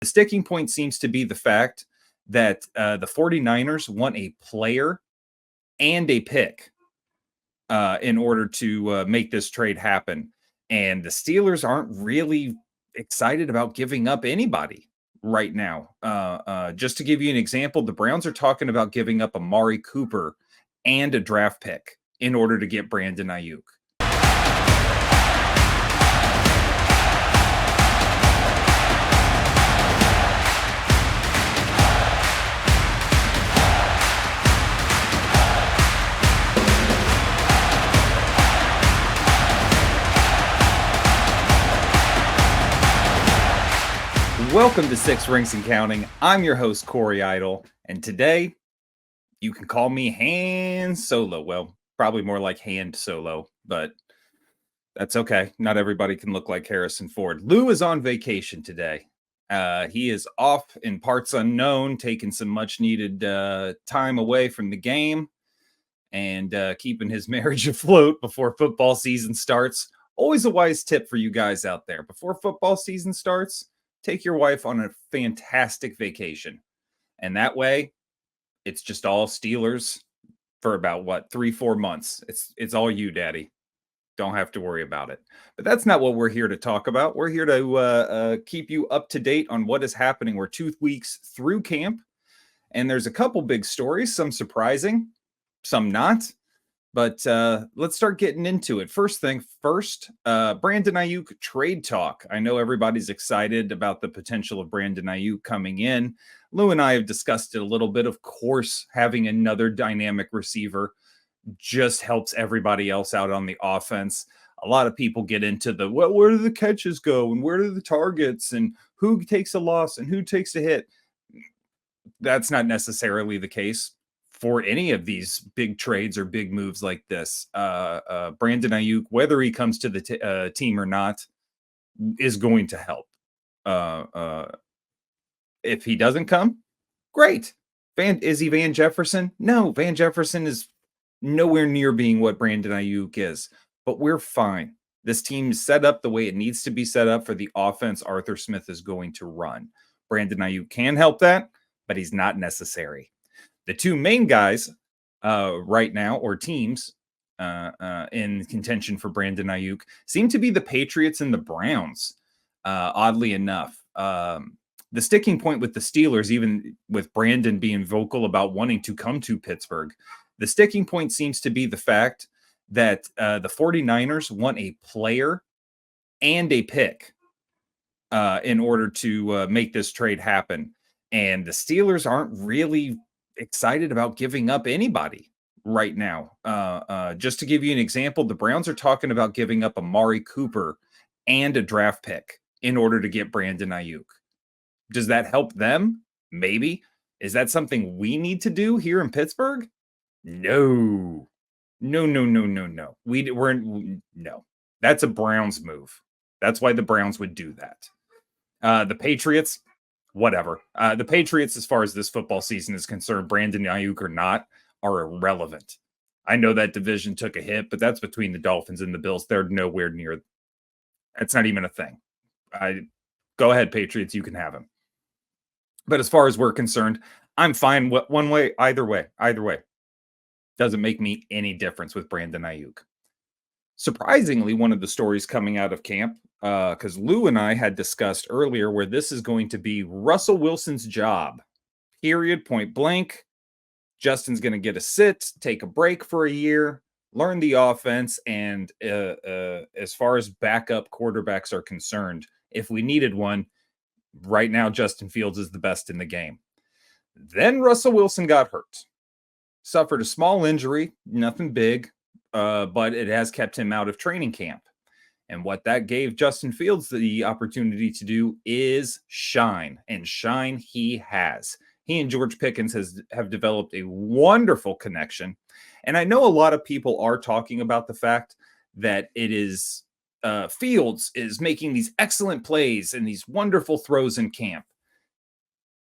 The sticking point seems to be the fact that the 49ers want a player and a pick in order to make this trade happen. And the Steelers aren't really excited about giving up anybody right now. Just to give you an example, the Browns are talking about giving up Amari Cooper and a draft pick in order to get Brandon Ayuk. Welcome to Six Rings and Counting. I'm your host, Corey Idle, and today you can call me Han Solo. Well, probably more like Hand Solo, but that's okay. Not everybody can look like Harrison Ford. Lou is on vacation today. He is off in parts unknown, taking some much-needed time away from the game and keeping his marriage afloat before football season starts. Always a wise tip for you guys out there. Before football season starts, take your wife on a fantastic vacation. And that way, it's just all Steelers for about 3-4 months. It's all you, Daddy. Don't have to worry about it. But that's not what we're here to talk about. We're here to keep you up to date on what is happening. We're 2 weeks through camp, and there's a couple big stories, some surprising, some not. But let's start getting into it. First thing first, Brandon Ayuk trade talk. I know everybody's excited about the potential of Brandon Ayuk coming in. Lou and I have discussed it a little bit. Of course, having another dynamic receiver just helps everybody else out on the offense. A lot of people get into where do the catches go and where do the targets and who takes a loss and who takes a hit. That's not necessarily the case for any of these big trades or big moves like this. Brandon Ayuk, whether he comes to the team or not, is going to help. If he doesn't come, great. Is he Van Jefferson? No, Van Jefferson is nowhere near being what Brandon Ayuk is, but we're fine. This team is set up the way it needs to be set up for the offense Arthur Smith is going to run. Brandon Ayuk can help that, but he's not necessary. The two main guys right now, or teams in contention for Brandon Ayuk, seem to be the Patriots and the Browns, oddly enough. The sticking point with the Steelers, even with Brandon being vocal about wanting to come to Pittsburgh, the sticking point seems to be the fact that the 49ers want a player and a pick in order to make this trade happen. And the Steelers aren't really excited about giving up anybody right now. Just to give you an example, the Browns are talking about giving up Amari Cooper and a draft pick in order to get Brandon Ayuk. Does that help them? Maybe. Is that something we need to do here in Pittsburgh? No. No. No. That's a Browns move. That's why the Browns would do that. The Patriots, whatever. The Patriots, as far as this football season is concerned, Brandon Ayuk or not, are irrelevant. I know that division took a hit, but that's between the Dolphins and the Bills. They're nowhere near. That's not even a thing. Go ahead, Patriots. You can have him. But as far as we're concerned, I'm fine one way, either way. Doesn't make me any difference with Brandon Ayuk. Surprisingly, one of the stories coming out of camp, because Lou and I had discussed earlier where this is going to be Russell Wilson's job, period, point blank. Justin's going to get a sit, take a break for a year, learn the offense, and as far as backup quarterbacks are concerned, if we needed one, right now Justin Fields is the best in the game. Then Russell Wilson got hurt. Suffered a small injury, nothing big, but it has kept him out of training camp. And what that gave Justin Fields the opportunity to do is shine, and shine he has. He and George Pickens have developed a wonderful connection. And I know a lot of people are talking about the fact that it is Fields is making these excellent plays and these wonderful throws in camp.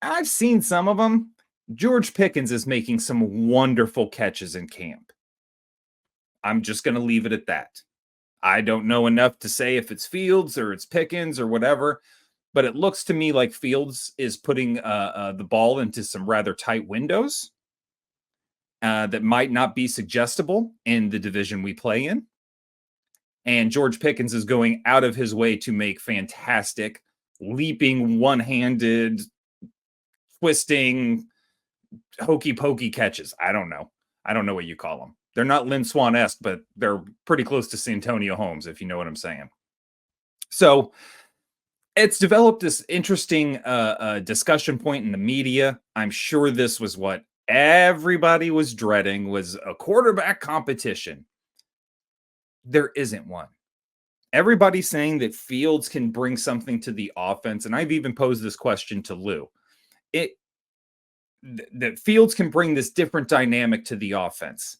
I've seen some of them. George Pickens is making some wonderful catches in camp. I'm just going to leave it at that. I don't know enough to say if it's Fields or it's Pickens or whatever, but it looks to me like Fields is putting the ball into some rather tight windows that might not be suggestible in the division we play in. And George Pickens is going out of his way to make fantastic, leaping, one-handed, twisting, hokey pokey catches. I don't know. I don't know what you call them. They're not Lynn Swan-esque, but they're pretty close to Santonio Holmes, if you know what I'm saying. So it's developed this interesting discussion point in the media. I'm sure this was what everybody was dreading, was a quarterback competition. There isn't one. Everybody's saying that Fields can bring something to the offense, and I've even posed this question to Lou. That Fields can bring this different dynamic to the offense.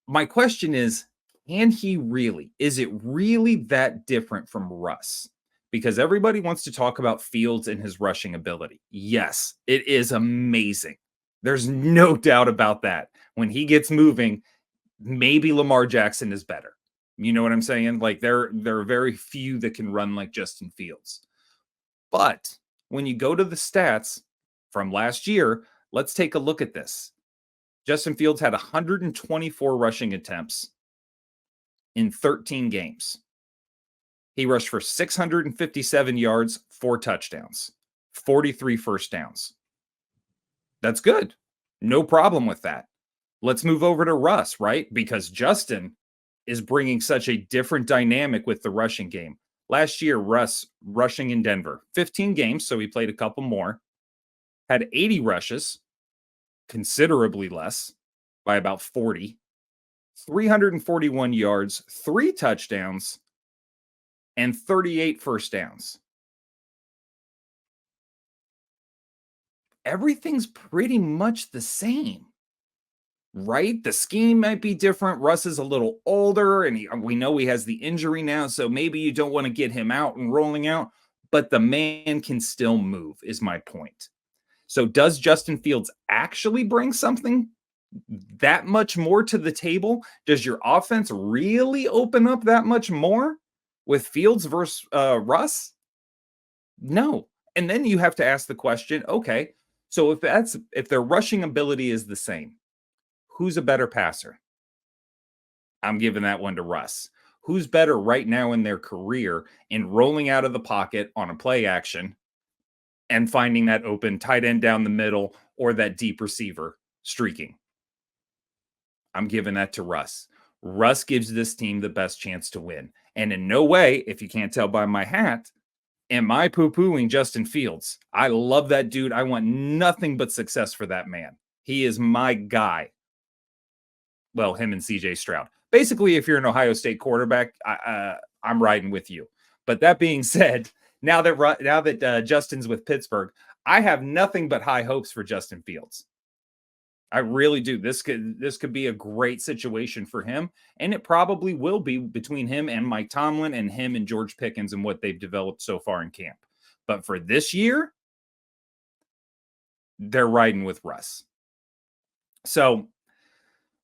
My question is, can he really? Is it really that different from Russ? Because everybody wants to talk about Fields and his rushing ability. Yes, it is amazing. There's no doubt about that. When he gets moving, maybe Lamar Jackson is better. You know what I'm saying? Like there are very few that can run like Justin Fields. But when you go to the stats from last year, let's take a look at this. Justin Fields had 124 rushing attempts in 13 games. He rushed for 657 yards, 4 touchdowns, 43 first downs. That's good. No problem with that. Let's move over to Russ, right? Because Justin is bringing such a different dynamic with the rushing game. Last year, Russ rushing in Denver, 15 games, so he played a couple more, had 80 rushes, considerably less by about 40, 341 yards, 3 touchdowns, and 38 first downs. Everything's pretty much the same, right? The scheme might be different. Russ is a little older, and we know he has the injury now, so maybe you don't want to get him out and rolling out, but the man can still move, is my point. So does Justin Fields actually bring something that much more to the table? Does your offense really open up that much more with Fields versus Russ? No. And then you have to ask the question, okay, so if their rushing ability is the same, who's a better passer? I'm giving that one to Russ. Who's better right now in their career in rolling out of the pocket on a play action and finding that open tight end down the middle or that deep receiver streaking? I'm giving that to Russ. Russ gives this team the best chance to win. And in no way, if you can't tell by my hat, am I poo-pooing Justin Fields. I love that dude. I want nothing but success for that man. He is my guy. Well, him and CJ Stroud. Basically, if you're an Ohio State quarterback, I'm riding with you. But that being said, now that Justin's with Pittsburgh, I have nothing but high hopes for Justin Fields. I really do. This could be a great situation for him, and it probably will be between him and Mike Tomlin and him and George Pickens and what they've developed so far in camp. But for this year, they're riding with Russ. So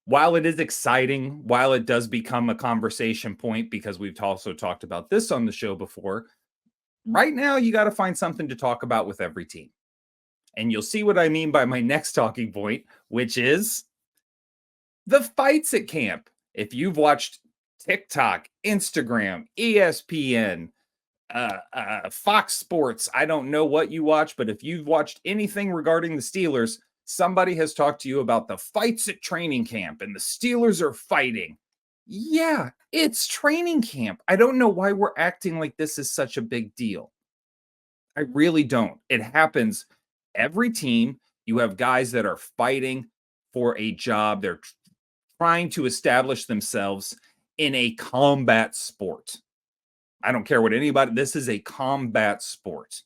while it is exciting, while it does become a conversation point, because we've also talked about this on the show before, right now you got to find something to talk about with every team. And you'll see what I mean by my next talking point, which is the fights at camp. If you've watched TikTok, Instagram, ESPN, Fox Sports, I don't know what you watch, but if you've watched anything regarding the Steelers, somebody has talked to you about the fights at training camp and the Steelers are fighting. Yeah, it's training camp. I don't know why we're acting like this is such a big deal. I really don't. It happens every team. You have guys that are fighting for a job. They're trying to establish themselves in a combat sport. I don't care what anybody, this is a combat sport.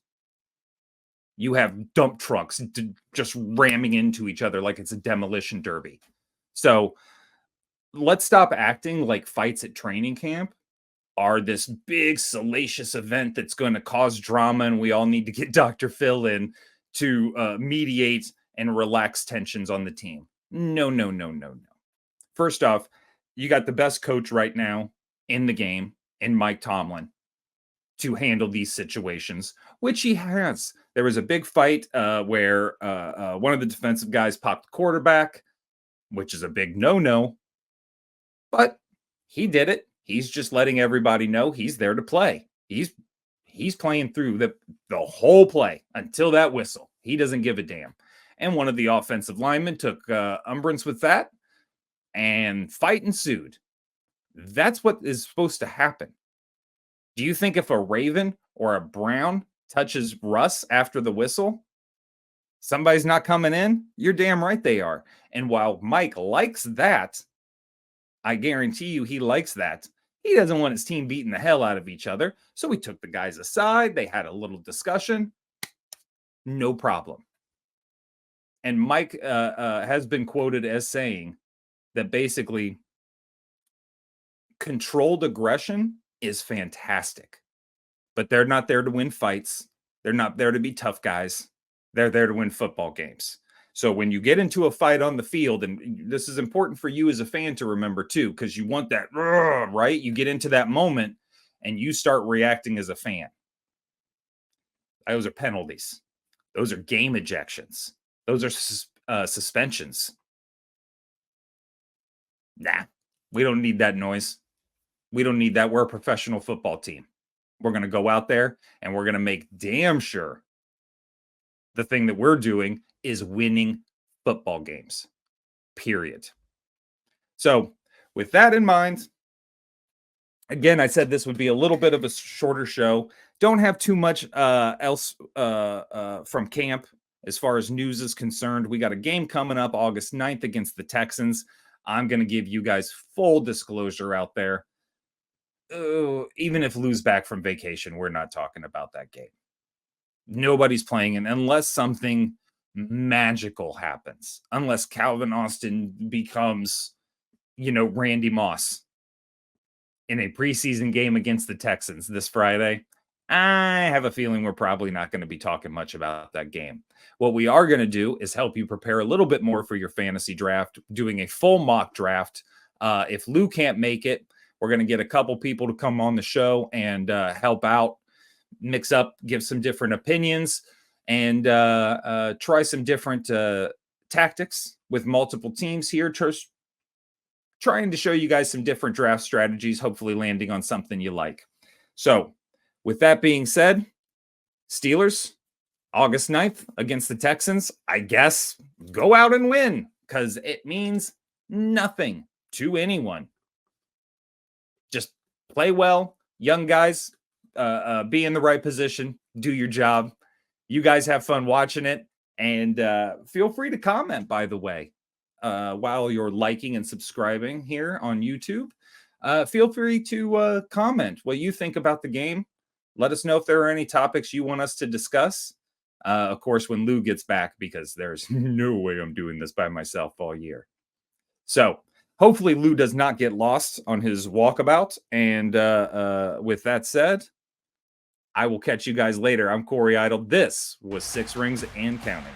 You have dump trucks just ramming into each other like it's a demolition derby. So let's stop acting like fights at training camp are this big salacious event that's going to cause drama and we all need to get Dr. Phil in to mediate and relax tensions on the team. No. First off, you got the best coach right now in the game in Mike Tomlin. to handle these situations, which he has. There was a big fight where one of the defensive guys popped the quarterback, which is a big no-no, but he did it. He's just letting everybody know he's there to play. He's playing through the whole play until that whistle. He doesn't give a damn. And one of the offensive linemen took umbrance with that, and fight ensued. That's what is supposed to happen. Do you think if a Raven or a Brown touches Russ after the whistle, somebody's not coming in? You're damn right they are. And while Mike likes that, I guarantee you he likes that. He doesn't want his team beating the hell out of each other. So he took the guys aside. They had a little discussion. No problem. And Mike has been quoted as saying that basically controlled aggression is fantastic, but they're not there to win fights. They're not there to be tough guys. They're there to win football games. So when you get into a fight on the field, and this is important for you as a fan to remember too, because you want that, right? You get into that moment and you start reacting as a fan. Those are penalties. Those are game ejections. Those are suspensions. Nah, we don't need that noise. We don't need that. We're a professional football team. We're going to go out there and we're going to make damn sure the thing that we're doing is winning football games, period. So with that in mind, again, I said this would be a little bit of a shorter show. Don't have too much else from camp as far as news is concerned. We got a game coming up August 9th against the Texans. I'm going to give you guys full disclosure out there. Even if Lou's back from vacation, we're not talking about that game. Nobody's playing it unless something magical happens. Unless Calvin Austin becomes, Randy Moss in a preseason game against the Texans this Friday. I have a feeling we're probably not going to be talking much about that game. What we are going to do is help you prepare a little bit more for your fantasy draft, doing a full mock draft. If Lou can't make it, we're going to get a couple people to come on the show and help out, mix up, give some different opinions, and try some different tactics with multiple teams here. Trying to show you guys some different draft strategies, hopefully landing on something you like. So with that being said, Steelers, August 9th against the Texans, I guess go out and win because it means nothing to anyone. Just play well, young guys, be in the right position, do your job. You guys have fun watching it, and feel free to comment, by the way, while you're liking and subscribing here on YouTube. Feel free to comment what you think about the game. Let us know if there are any topics you want us to discuss. Of course, when Lou gets back, because there's no way I'm doing this by myself all year. So hopefully Lou does not get lost on his walkabout. And with that said, I will catch you guys later. I'm Corey Idle. This was Six Rings and Counting.